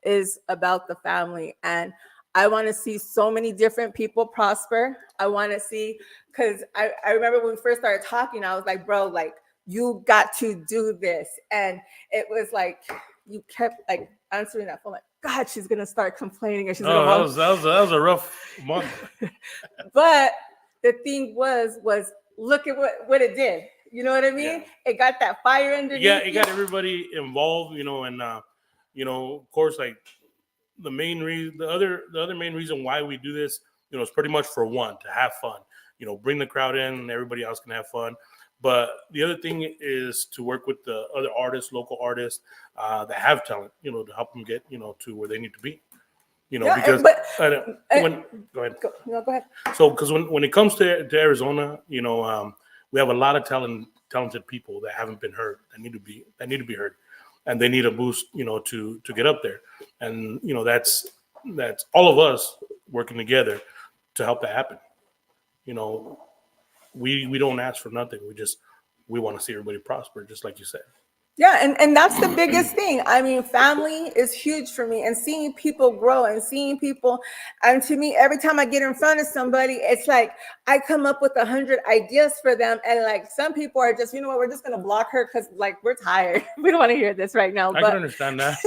Speaker 1: is about the family. And I want to see so many different people prosper. I want to see, because I remember when we first started talking, I was like, bro, like, you got to do this. And it was like, you kept like answering that phone, like, God, she's going to start complaining. Or she's
Speaker 2: Oh,
Speaker 1: gonna
Speaker 2: that was a rough month.
Speaker 1: But the thing was look at what it did. You know what I mean?
Speaker 2: Yeah.
Speaker 1: It got that fire underneath.
Speaker 2: Yeah, it got everybody involved, you know, and you know, of course, like the other main reason why we do this, you know, is pretty much for one, to have fun. You know, bring the crowd in and everybody else can have fun. But the other thing is to work with the other artists, local artists that have talent, you know, to help them get, you know, to where they need to be. You know, because go ahead.
Speaker 1: No, go ahead.
Speaker 2: So, because when it comes to Arizona, you know, we have a lot of talented people that haven't been heard, that need to be heard, and they need a boost, you know, to get up there. And you know, that's all of us working together to help that happen. You know, we don't ask for nothing. We want to see everybody prosper, just like you said.
Speaker 1: Yeah, and that's the biggest thing. I mean, family is huge for me, and seeing people grow and seeing people, and to me, every time I get in front of somebody, it's like I come up with 100 ideas for them, and like some people are just, you know what, we're just gonna block her because like we're tired. We don't want to hear this right now.
Speaker 2: I can understand that.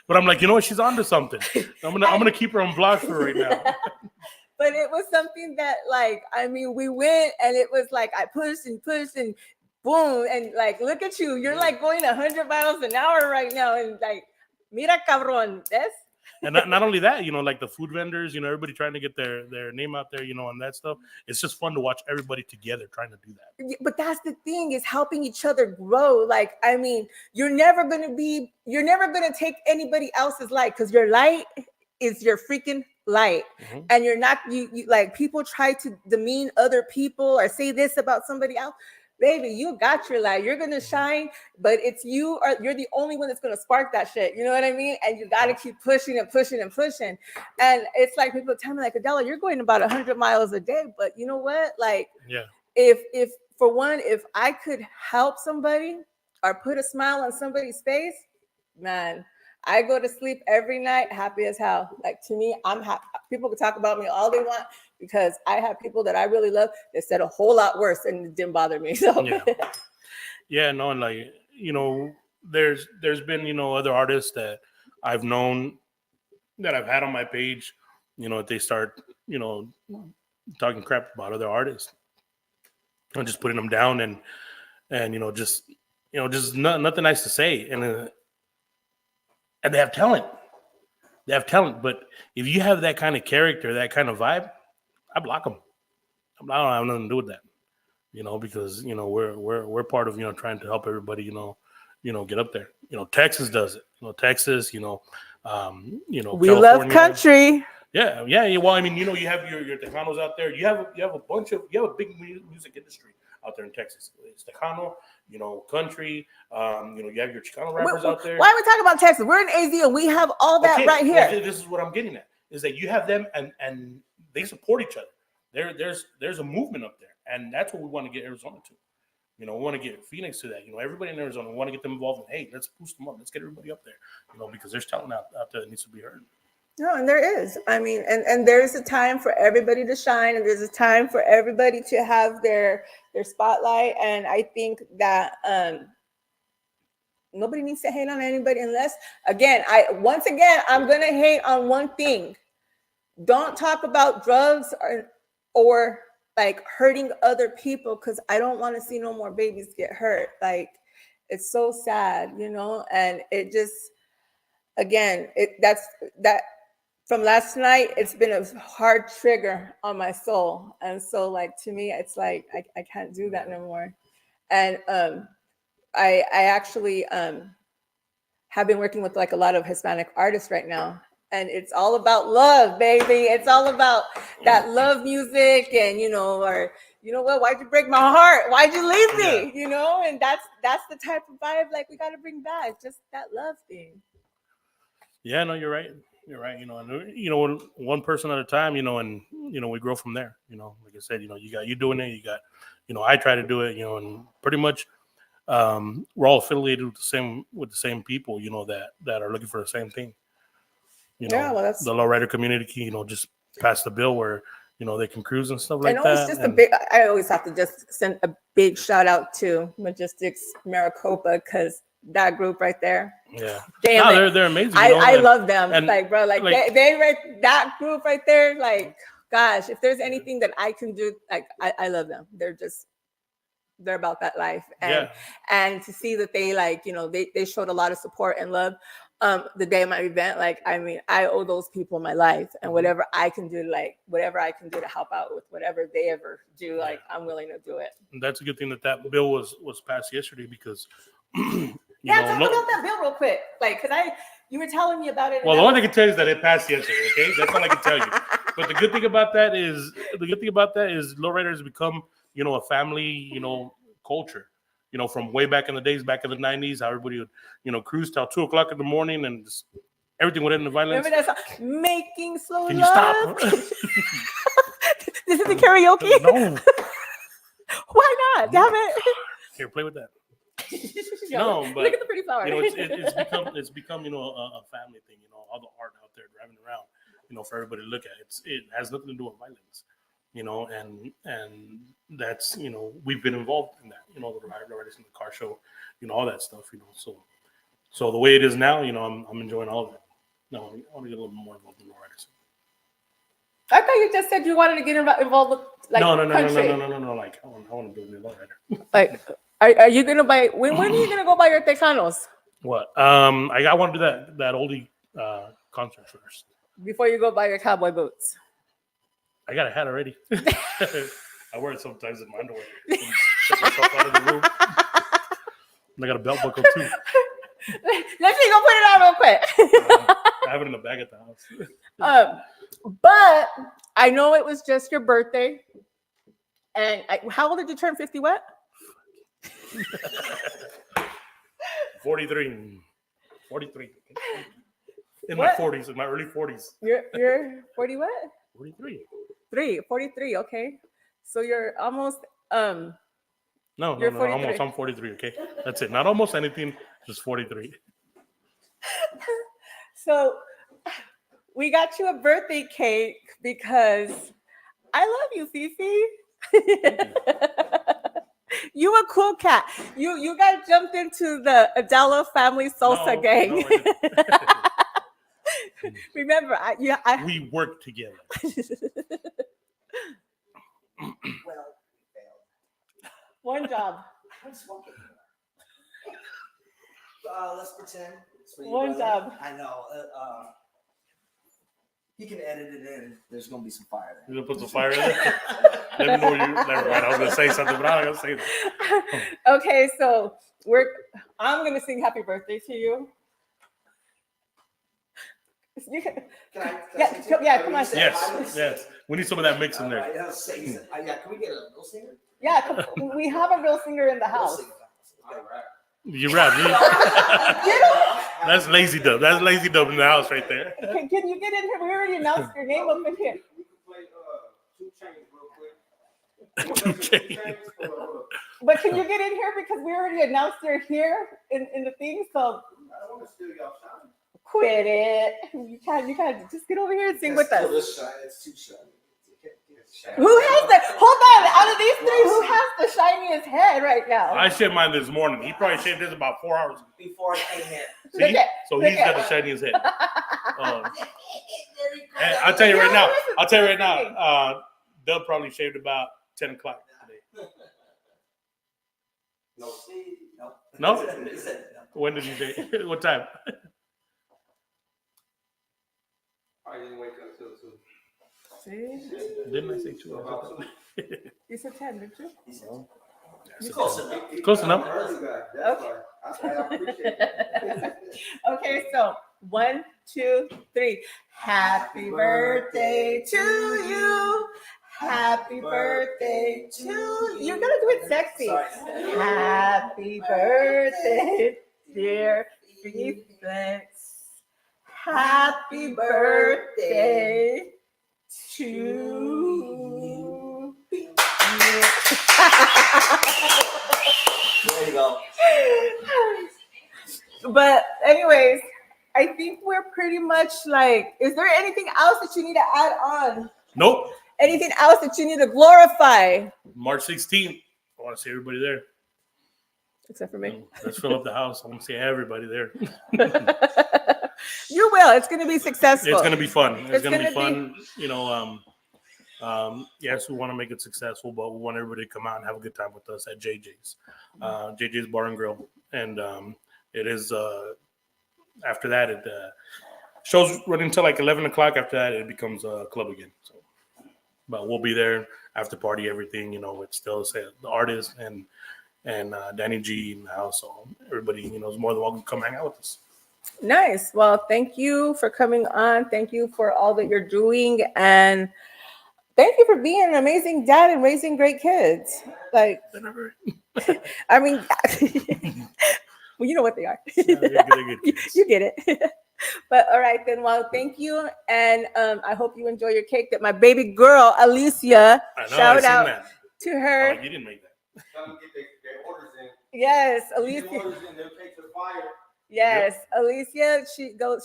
Speaker 2: But I'm like, you know what, she's onto something. I'm gonna keep her on block for right now.
Speaker 1: But it was something that, like, I mean, we went and it was like I pushed and boom, and like, look at you, you're like going 100 miles an hour right now, and like, mira cabrón, this.
Speaker 2: And not only that, you know, like the food vendors, you know, everybody trying to get their name out there, you know, and that stuff. It's just fun to watch everybody together trying to do that.
Speaker 1: But that's the thing, is helping each other grow. Like, I mean, you're never gonna take anybody else's light, because your light is your freaking light. Mm-hmm. And you're not, you like, people try to demean other people or say this about somebody else. Baby, you got your light. You're gonna shine, but you're the only one that's gonna spark that shit. You know what I mean? And you gotta keep pushing and pushing and pushing. And it's like, people tell me, like, Adela, you're going about 100 miles a day, but you know what? Like,
Speaker 2: yeah,
Speaker 1: if for one, if I could help somebody or put a smile on somebody's face, man, I go to sleep every night happy as hell. Like, to me, I'm happy. People can talk about me all they want, because I have people that I really love that said a whole lot worse, and it didn't bother me. So
Speaker 2: yeah, no, and like, you know, there's been, you know, other artists that I've known that I've had on my page, you know, they start, you know, talking crap about other artists and just putting them down, and just nothing nice to say, and they have talent. They have talent, but if you have that kind of character, that kind of vibe, I block them. I don't have nothing to do with that, you know, because, you know, we're part of, you know, trying to help everybody, you know, get up there. You know, Texas does it. You know, Texas, we
Speaker 1: California. Love country.
Speaker 2: Yeah. Well, I mean, you know, you have your Tejanos out there. You have a big music industry out there in Texas. It's Tejano, you know, country. You know, you have your Chicano rappers out there.
Speaker 1: Why are we talking about Texas? We're in AZ, and we have all that right here.
Speaker 2: Well, this is what I'm getting at, is that you have them, and they support each other. There's a movement up there, and that's what we want to get Arizona to. You know, we want to get Phoenix to that. You know, everybody in Arizona, we want to get them involved in, hey, let's boost them up. Let's get everybody up there, you know, because there's talent out there that needs to be heard.
Speaker 1: No, and there is. I mean, and there's a time for everybody to shine, and there's a time for everybody to have their spotlight. And I think that nobody needs to hate on anybody, unless, I'm going to hate on one thing. don't talk about drugs or like hurting other people, because I don't want to see no more babies get hurt. Like, it's so sad, and it just, again, that from last night, it's been a hard trigger on my soul. And so, like, to me, it's like I can't do that no more. And I actually have been working with like a lot of Hispanic artists right now. And it's all about love, baby. It's all about that love music, and or what? Why'd you break my heart? Why'd you leave me? And that's the type of vibe like we got to bring back, just that love thing.
Speaker 2: Yeah, no, you're right. You're right. And one person at a time. And we grow from there. Like I said, you got you doing it. You got, I try to do it. And pretty much, we're all affiliated with the same people. That are looking for the same thing.
Speaker 1: Well, that's
Speaker 2: the lowrider community. Just passed the bill where they can cruise and stuff like
Speaker 1: and
Speaker 2: that.
Speaker 1: It's just I always have to just send a big shout out to Majestic's Maricopa, because that group right there.
Speaker 2: Yeah,
Speaker 1: damn,
Speaker 2: they're amazing.
Speaker 1: I love them.
Speaker 2: And
Speaker 1: like, bro, like that group right there. Like, gosh, if there's anything that I can do, like, I love them. They're about that life, and to see that they they showed a lot of support and love the day of my event. Like, I mean, I owe those people my life, and whatever I can do, to help out with whatever they ever do, like, I'm willing to do it.
Speaker 2: And that's a good thing that bill was passed yesterday, because
Speaker 1: talk about that bill real quick, like, because you were telling me about it.
Speaker 2: Well, the only thing I can tell you is that it passed yesterday. Okay, that's all I can tell you. But the good thing about that is lowriders become a family culture. From way back in the days, back in the 90s, how everybody would cruise till 2:00 in the morning, and just everything would end in violence.
Speaker 1: Remember that song, Making Slow
Speaker 2: Can
Speaker 1: Love?
Speaker 2: you stop?
Speaker 1: This is the karaoke?
Speaker 2: No.
Speaker 1: Why not? Damn it.
Speaker 2: Here, play with that.
Speaker 1: No, but look at the pretty flower.
Speaker 2: It's become a family thing. All the art out there driving around, for everybody to look at. It has nothing to do with violence. And that's, we've been involved in that, the riders in the car show, all that stuff, so the way it is now, I'm enjoying all of it. No, I want to get a little more involved in the riders.
Speaker 1: I thought you just said you wanted to get involved with, like,
Speaker 2: no, like, I want to be a lowrider.
Speaker 1: Like, are you going to buy, when are you going to go buy your Tejanos?
Speaker 2: What? I want to do that oldie concert first.
Speaker 1: Before you go buy your cowboy boots.
Speaker 2: I got a hat already. I wear it sometimes in my underwear. Check myself out of the room. And I got a belt buckle too.
Speaker 1: Let's see, go put it on real quick.
Speaker 2: I have it in the bag at the house.
Speaker 1: But I know it was just your birthday. And how old did you turn? 50 what?
Speaker 2: 43. In
Speaker 1: what?
Speaker 2: My 40s, in my early 40s.
Speaker 1: You're 40 what?
Speaker 2: 43.
Speaker 1: 43, okay. So you're almost
Speaker 2: No, almost. I'm 43, okay? That's it. Not almost anything, just 43.
Speaker 1: So we got you a birthday cake because I love you, Fifi. You a cool cat. You got jumped into the Adela family salsa gang. No, remember,
Speaker 2: we worked together.
Speaker 3: Well,
Speaker 1: one job.
Speaker 3: Let's pretend.
Speaker 1: One job.
Speaker 3: I know. He can edit it in. There's gonna be some fire there.
Speaker 2: You gonna put some fire in there? Let me know you. Never mind. I was gonna say something, but I'm not gonna say that.
Speaker 1: Okay, so I'm gonna sing "Happy Birthday" to you.
Speaker 3: Can I
Speaker 1: come on.
Speaker 2: Yes. We need some of that mix in there.
Speaker 3: Right, yeah, can we get a real singer?
Speaker 1: Yeah, we have a real singer in the house.
Speaker 2: You rap. That's lazy dub. That's lazy dub in the house right there.
Speaker 1: Can you get in here? We already announced your name up in here.
Speaker 3: We can play 2 Chainz real quick.
Speaker 2: 2 Chainz.
Speaker 1: But can you get in here because we already announced you're here in the thing? So
Speaker 3: I don't want to steal y'all shine.
Speaker 1: Quit it. You can't just get over here and sing with us.
Speaker 3: It's too shy.
Speaker 1: Who has the? Hold on. Out of these three, who has the shiniest head right now?
Speaker 2: I shaved mine this morning. He probably shaved his about 4 hours ago.
Speaker 3: Before I came here.
Speaker 2: See? So he's got the shiniest head. And I'll tell you right now. They'll probably shaved about 10 o'clock today.
Speaker 3: No, see, no.
Speaker 2: No?
Speaker 3: He said no.
Speaker 2: When did you shave? What time?
Speaker 3: I didn't wake up till 2.
Speaker 1: See?
Speaker 2: Didn't I say 2 hours?
Speaker 1: You said 10, didn't you?
Speaker 3: He said 2.
Speaker 2: That's
Speaker 3: Close enough.
Speaker 2: Close enough.
Speaker 3: Early guy. That's why. I appreciate it.
Speaker 1: Okay, so 1, 2, 3. Happy birthday to you. Happy birthday to you. You're gonna do it sexy.
Speaker 3: Sorry.
Speaker 1: Happy birthday, dear Felix. Happy birthday to you.
Speaker 3: There you go.
Speaker 1: But anyways, I think we're pretty much like, is there anything else that you need to add on?
Speaker 2: Nope.
Speaker 1: Anything else that you need to glorify?
Speaker 2: March 16th. I want to see everybody there.
Speaker 1: Except for me.
Speaker 2: Let's fill up the house. I want to see everybody there.
Speaker 1: You will. It's going to be successful.
Speaker 2: It's going to be fun. It's going to be
Speaker 1: gonna
Speaker 2: fun. You know, yes, we want to make it successful, but we want everybody to come out and have a good time with us at JJ's. JJ's Bar and Grill. And it is, after that, it shows running until like 11 o'clock. After that, it becomes a club again. So, but we'll be there, after party, everything. You know, it's still the artist and Danny G in the house. So everybody, you know, is more than welcome to come hang out with us.
Speaker 1: Nice. Well, thank you for coming on. Thank you for all that you're doing. And thank you for being an amazing dad and raising great kids. Like, I mean, well, you know what they are.
Speaker 2: Yeah, they're good kids.
Speaker 1: You get it. But all right, then. Well, thank you. And I hope you enjoy your cake that my baby girl, Alicia, shout out to her.
Speaker 2: Oh, you didn't make that.
Speaker 3: Tell them to get their orders in.
Speaker 1: Yes,
Speaker 3: Get
Speaker 1: Alicia.
Speaker 3: their orders in. They'll take the fire.
Speaker 1: Yes, Alicia,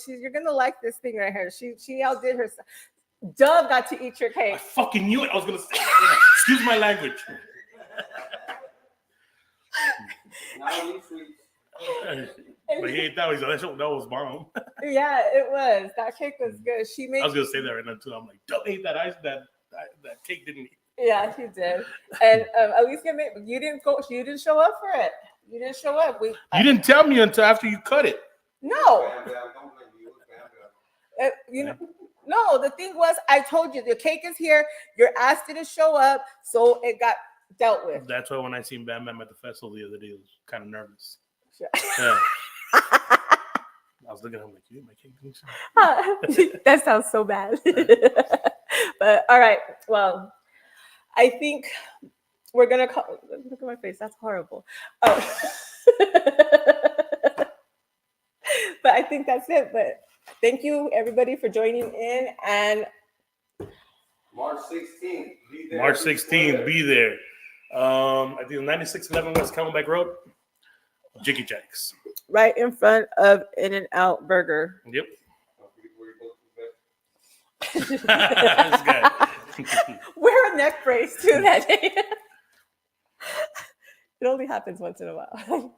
Speaker 1: you're gonna like this thing right here. She outdid herself. Dove got to eat your
Speaker 2: I
Speaker 1: cake.
Speaker 2: fucking knew it. I was gonna say that. Excuse my language.
Speaker 3: Not only sweets.
Speaker 2: But he ate that. He's like, that was bomb.
Speaker 1: Yeah, it was. That cake was good. She made.
Speaker 2: I was gonna say that right now too. I'm like, don't eat that ice. That cake didn't eat.
Speaker 1: Yeah, she did. And Alicia made. You didn't go. You didn't show up for it. You didn't show up.
Speaker 2: You didn't tell me until after you cut it.
Speaker 1: No.
Speaker 3: Don't blame you.
Speaker 1: You know. No, the thing was, I told you the cake is here. You're asked to show up, so it got dealt with.
Speaker 2: That's why when I seen Bam Bam at the festival the other day, I was kind of nervous.
Speaker 1: Sure.
Speaker 2: Yeah. I was looking at him like, you my cake.
Speaker 1: That sounds so bad. But all right. Well, I think we're gonna call. Look at my face. That's horrible. Oh. But I think that's it. But thank you, everybody, for joining in. And
Speaker 3: March 16th. Be there.
Speaker 2: March 16th, be there. I think 9611 West Camelback Road, Jiggy Jacks.
Speaker 1: right in front of In-N-Out Burger.
Speaker 2: Yep.
Speaker 3: Don't forget where you go to
Speaker 2: This guy.
Speaker 1: Wear a neck brace too that day. It only happens once in a while.